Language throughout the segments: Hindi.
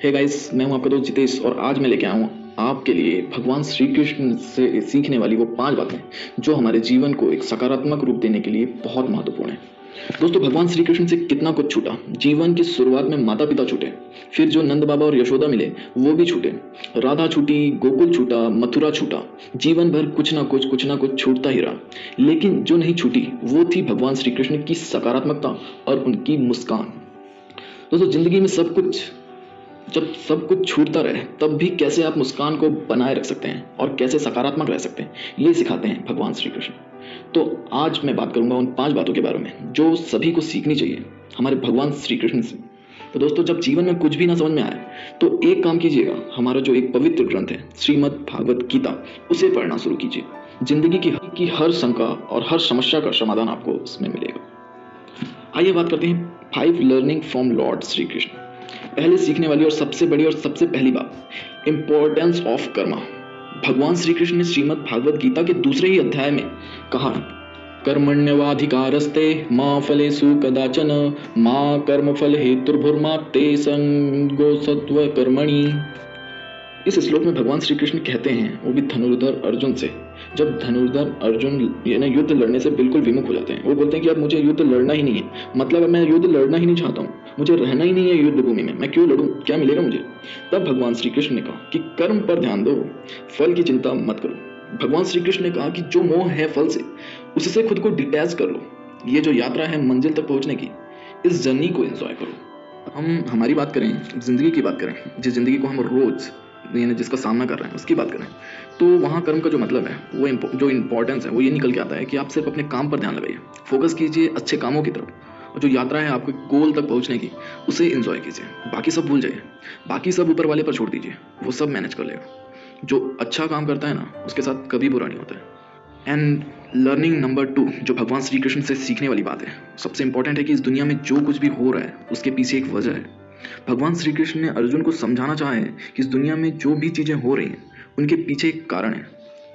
हे गाइस, मैं हूं आपका दोस्त जितेश और आज मैं लेके आया हूं आपके लिए भगवान श्री कृष्ण से सीखने वाली वो 5 बातें जो हमारे जीवन को एक सकारात्मक रूप देने के लिए बहुत महत्वपूर्ण है। दोस्तों, भगवान श्री कृष्ण से कितना कुछ छूटा। जीवन की शुरुआत में माता पिता छूटे, फिर जो नंद बाबा और यशोदा मिले वो भी छूटे, राधा छूटी, गोकुल छूटा, मथुरा छूटा। जीवन भर कुछ ना कुछ छूटता ही रहा, लेकिन जो नहीं छूटी वो थी भगवान श्री कृष्ण की सकारात्मकता और उनकी मुस्कान। दोस्तों, जिंदगी में जब सब कुछ छूटता रहे तब भी कैसे आप मुस्कान को बनाए रख सकते हैं और कैसे सकारात्मक रह सकते हैं, ये सिखाते हैं भगवान श्री कृष्ण। तो आज मैं बात करूंगा उन 5 बातों के बारे में जो सभी को सीखनी चाहिए हमारे भगवान श्री कृष्ण से। तो दोस्तों, जब जीवन में कुछ भी ना समझ में आए तो एक काम कीजिएगा, हमारा जो एक पवित्र ग्रंथ है श्रीमद् भागवत गीता, उसे पढ़ना शुरू कीजिए। जिंदगी की हर शंका और हर समस्या का समाधान आपको उसमें मिलेगा। आइए बात करते हैं 5 learning from Lord Shri Krishna. पहले सीखने वाली और सबसे बड़ी और सबसे पहली बात, इंपॉर्टेंस ऑफ कर्मा। भगवान श्री कृष्ण ने श्रीमद् भागवत गीता के दूसरे ही अध्याय में कहा, कर्मण्यवाधिकारस्ते मां फलेषु कदाचन मां कर्मफल हेतुर्भुर्मा ते संगोऽसत्त्व कर्मणि। इस श्लोक में भगवान श्री कृष्ण कहते हैं, वो भी धनुर्धर अर्जुन से, जब धनुर्धर अर्जुन युद्ध लड़ने से बिल्कुल विमुख हो जाते हैं। वो बोलते हैं कि अब मुझे युद्ध लड़ना ही नहीं है, मतलब मैं युद्ध लड़ना ही नहीं चाहता हूँ, मुझे रहना ही नहीं है युद्ध भूमि में, मैं क्यों लड़ूं, क्या मिलेगा मुझे। तब भगवान श्री कृष्ण ने कहा कि कर्म पर ध्यान दो, फल की चिंता मत करो। भगवान श्री कृष्ण ने कहा कि जो मोह है फल से, उससे खुद को डिटैच कर लो। ये जो यात्रा है मंजिल तक पहुंचने की, इस जर्नी को एंजॉय करो। हम हमारी बात करें, जिंदगी की बात करें, जिस जिंदगी को हम रोज जिसका सामना कर रहे हैं उसकी बात करें, तो वहाँ कर्म का जो मतलब है, वो जो इंपॉर्टेंस है, वो ये निकल के आता है कि आप सिर्फ अपने काम पर ध्यान लगाइए, फोकस कीजिए अच्छे कामों की तरफ, और जो यात्रा है आपके गोल तक पहुँचने की, उसे एंजॉय कीजिए। बाकी सब भूल जाइए, बाकी सब ऊपर वाले पर छोड़ दीजिए, वो सब मैनेज कर लेगा। जो अच्छा काम करता है ना, उसके साथ कभी बुरा नहीं होता है। एंड लर्निंग नंबर 2 जो भगवान श्री कृष्ण से सीखने वाली बात है, सबसे इंपॉर्टेंट है कि इस दुनिया में जो कुछ भी हो रहा है उसके पीछे एक वजह है। भगवान श्री कृष्ण ने अर्जुन को समझाना चाहा है कि इस दुनिया में जो भी चीज़ें हो रही हैं उनके पीछे एक कारण है,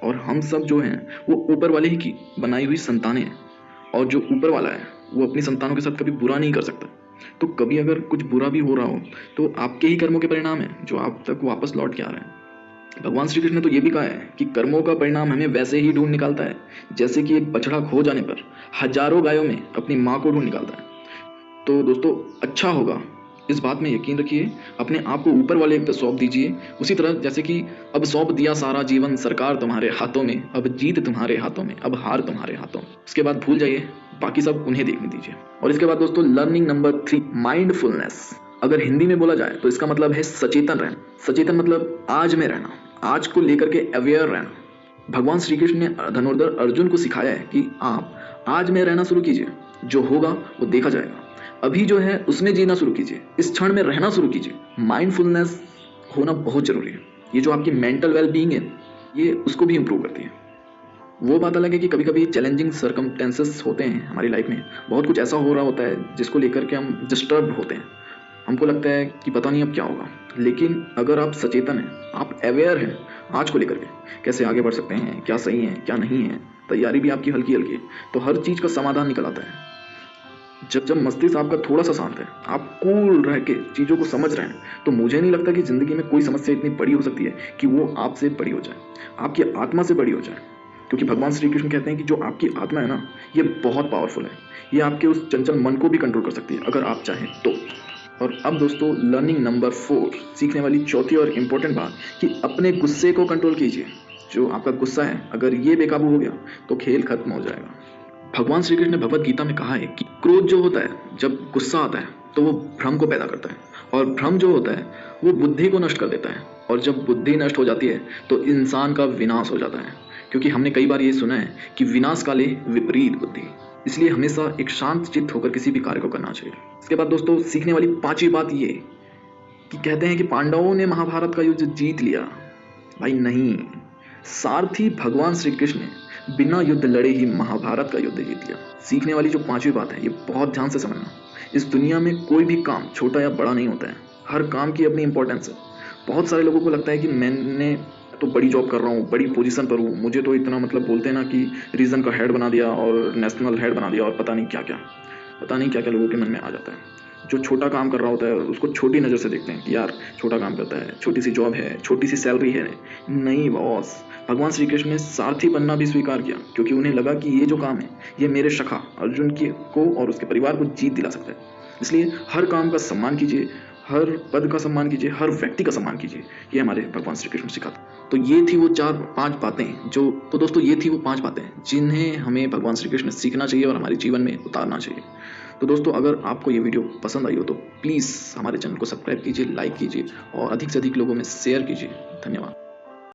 और हम सब जो हैं वो ऊपर वाले ही की बनाई हुई संतानें हैं, और जो ऊपर वाला है वो अपनी संतानों के साथ कभी बुरा नहीं कर सकता। तो कभी अगर कुछ बुरा भी हो रहा हो तो आपके ही कर्मों के परिणाम है जो आप तक वापस लौट के आ रहे हैं। भगवान श्री कृष्ण ने तो ये भी कहा है कि कर्मों का परिणाम हमें वैसे ही ढूंढ निकालता है जैसे कि एक बछड़ा खो जाने पर हजारों गायों में अपनी माँ को ढूंढ निकालता है। तो दोस्तों, अच्छा होगा, इस बात में यकीन रखिए, अपने आप को ऊपर वाले पे सौंप दीजिए। उसी तरह जैसे कि अब सौंप दिया सारा जीवन सरकार तुम्हारे हाथों में, अब जीत तुम्हारे हाथों में, अब हार तुम्हारे हाथों में। उसके बाद भूल जाइए, बाकी सब उन्हें देखने दीजिए। और इसके बाद दोस्तों, लर्निंग नंबर 3, माइंडफुलनेस। अगर हिंदी में बोला जाए तो इसका मतलब है सचेतन रहना। सचेतन मतलब आज में रहना, आज को लेकर के अवेयर रहना। भगवान श्री कृष्ण ने धनुर्धर अर्जुन को सिखाया है कि आप आज में रहना शुरू कीजिए, जो होगा वो देखा जाएगा। अभी जो है उसमें जीना शुरू कीजिए, इस क्षण में रहना शुरू कीजिए। माइंडफुलनेस होना बहुत जरूरी है। ये जो आपकी मेंटल वेलबींग है, ये उसको भी इम्प्रूव करती है। वो बात अलग है कि कभी कभी चैलेंजिंग सर्कमस्टेंसेस होते हैं हमारी लाइफ में, बहुत कुछ ऐसा हो रहा होता है जिसको लेकर के हम डिस्टर्ब होते हैं, हमको लगता है कि पता नहीं अब क्या होगा। लेकिन अगर आप सचेतन हैं, आप अवेयर हैं आज को लेकर के, कैसे आगे बढ़ सकते हैं, क्या सही है क्या नहीं है, तैयारी भी आपकी हल्की हल्की है, तो हर चीज़ का समाधान निकल आता है। जब मस्तिष्क आपका थोड़ा सा शांत है, आप कूल रह के चीज़ों को समझ रहे हैं, तो मुझे नहीं लगता कि ज़िंदगी में कोई समस्या इतनी बड़ी हो सकती है कि वो आपसे बड़ी हो जाए, आपकी आत्मा से बड़ी हो जाए। क्योंकि भगवान श्री कृष्ण कहते हैं कि जो आपकी आत्मा है ना, ये बहुत पावरफुल है, ये आपके उस चंचल मन को भी कंट्रोल कर सकती है अगर आप चाहें तो। और अब दोस्तों, लर्निंग नंबर 4, सीखने वाली चौथी और इम्पोर्टेंट बात, कि अपने गुस्से को कंट्रोल कीजिए। जो आपका गुस्सा है, अगर ये बेकाबू हो गया तो खेल खत्म हो जाएगा। भगवान श्री कृष्ण ने भगवत गीता में कहा है कि क्रोध जो होता है, जब गुस्सा आता है तो वो भ्रम को पैदा करता है, और भ्रम जो होता है वो बुद्धि को नष्ट कर देता है, और जब बुद्धि नष्ट हो जाती है तो इंसान का विनाश हो जाता है। क्योंकि हमने कई बार ये सुना है कि विनाश काले विपरीत बुद्धि, इसलिए हमेशा एक शांत चित्त होकर किसी भी कार्य को करना चाहिए। इसके बाद दोस्तों, सीखने वाली 5वीं बात ये कि कहते हैं कि पांडवों ने महाभारत का युद्ध जीत लिया। भाई नहीं, सारथी भगवान श्री कृष्ण ने बिना युद्ध लड़े ही महाभारत का युद्ध जीत लिया। सीखने वाली जो 5वीं बात है, ये बहुत ध्यान से समझना। इस दुनिया में कोई भी काम छोटा या बड़ा नहीं होता है, हर काम की अपनी इंपॉर्टेंस है। बहुत सारे लोगों को लगता है कि मैंने तो बड़ी जॉब कर रहा हूँ, बड़ी पोजीशन पर हूँ, मुझे तो इतना, मतलब बोलते हैं ना कि रीजन का हेड बना दिया और नेशनल हेड बना दिया, और पता नहीं क्या क्या लोगों के मन में आ जाता है। जो छोटा काम कर रहा होता है उसको छोटी नज़र से देखते हैं कि यार छोटा काम करता है, छोटी सी जॉब है, छोटी सी सैलरी है। नहीं बॉस, भगवान श्री कृष्ण ने सारथी बनना भी स्वीकार किया, क्योंकि उन्हें लगा कि ये जो काम है ये मेरे सखा अर्जुन को और उसके परिवार को जीत दिला सकता है। इसलिए हर काम का सम्मान कीजिए, हर पद का सम्मान कीजिए, हर व्यक्ति का सम्मान कीजिए। ये हमारे भगवान श्री कृष्ण सिखाते। तो ये थी वो 4-5 बातें तो दोस्तों ये थी वो 5 बातें जिन्हें हमें भगवान श्री कृष्ण सीखना चाहिए और हमारे जीवन में उतारना चाहिए। तो दोस्तों अगर आपको ये वीडियो पसंद आई हो तो प्लीज़ हमारे चैनल को सब्सक्राइब कीजिए, लाइक कीजिए और अधिक से अधिक लोगों में शेयर कीजिए। धन्यवाद।